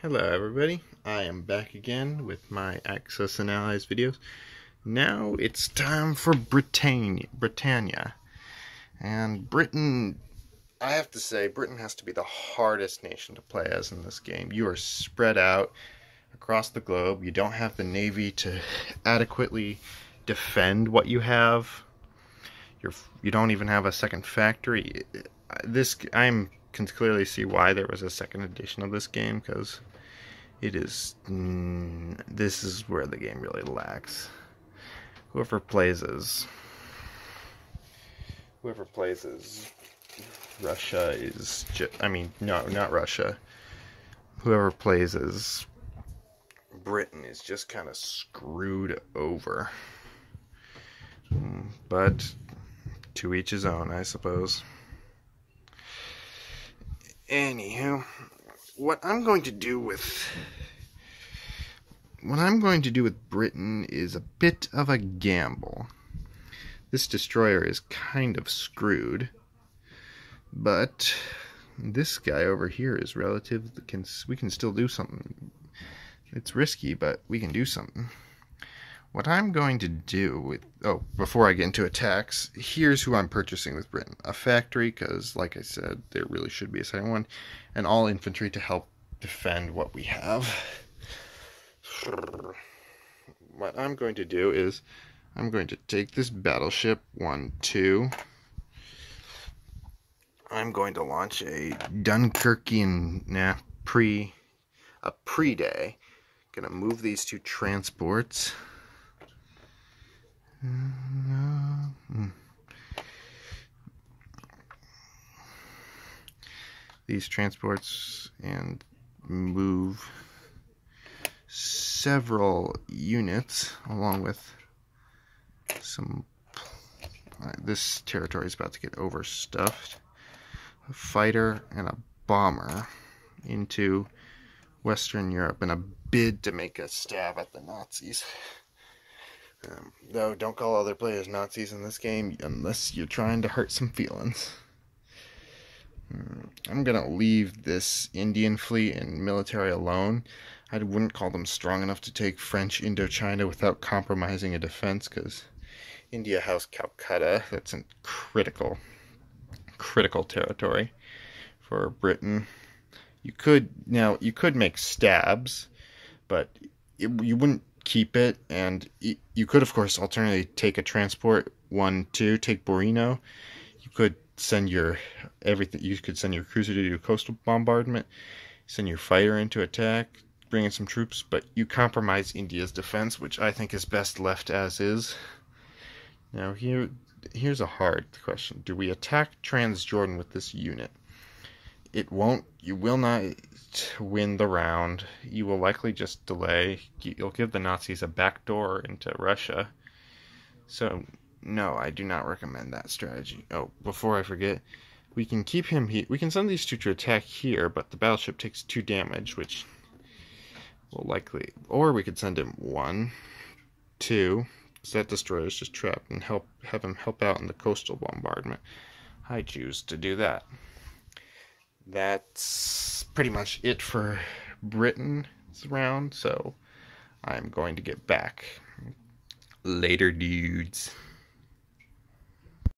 Hello everybody, I am back again with my Axis and Allies videos. Now it's time for Britannia. And Britain, I have to say, Britain has to be the hardest nation to play as in this game. You are spread out across the globe. You don't have the navy to adequately defend what you have. You don't even have a second factory. I can clearly see why there was a second edition of this game, because this is where the game really lacks. Whoever plays as Russia is no, not Russia. Whoever plays as Britain is just kind of screwed over. But to each his own, I suppose. Anywho, what I'm going to do with Britain is a bit of a gamble. This destroyer is kind of screwed, but this guy over here is we can still do something. It's risky, but we can do something. What I'm going to do before I get into attacks, here's who I'm purchasing with Britain. A factory, because like I said, there really should be a second one, and all infantry to help defend what we have. What I'm going to do is, I'm going to take this battleship 1-2. I'm going to launch a Dunkirkian pre-day. Gonna move these two transports. These transports and move several units along with some. This territory is about to get overstuffed. A fighter and a bomber into Western Europe in a bid to make a stab at the Nazis. Though, don't call other players Nazis in this game unless you're trying to hurt some feelings. I'm going to leave this Indian fleet and military alone. I wouldn't call them strong enough to take French Indochina without compromising a defense, because India House Calcutta, that's in critical territory for Britain. You could make stabs, but you wouldn't keep it, and you could of course alternatively take a transport 1-2, take Borino. You could send your cruiser to do coastal bombardment, send your fighter into attack, bring in some troops, but you compromise India's defense, which I think is best left as is. Now here's a hard question. Do we attack Transjordan with this unit? You will not win the round. You will likely just delay. You'll give the Nazis a backdoor into Russia. So, no, I do not recommend that strategy. Oh, before I forget, we can keep him here. We can send these two to attack here, but the battleship takes 2 damage, which will likely. Or we could send him 1-2. So that destroyer is just trapped, and have him help out in the coastal bombardment. I choose to do that. That's pretty much it for Britain's round, so I'm going to get back. Later, dudes.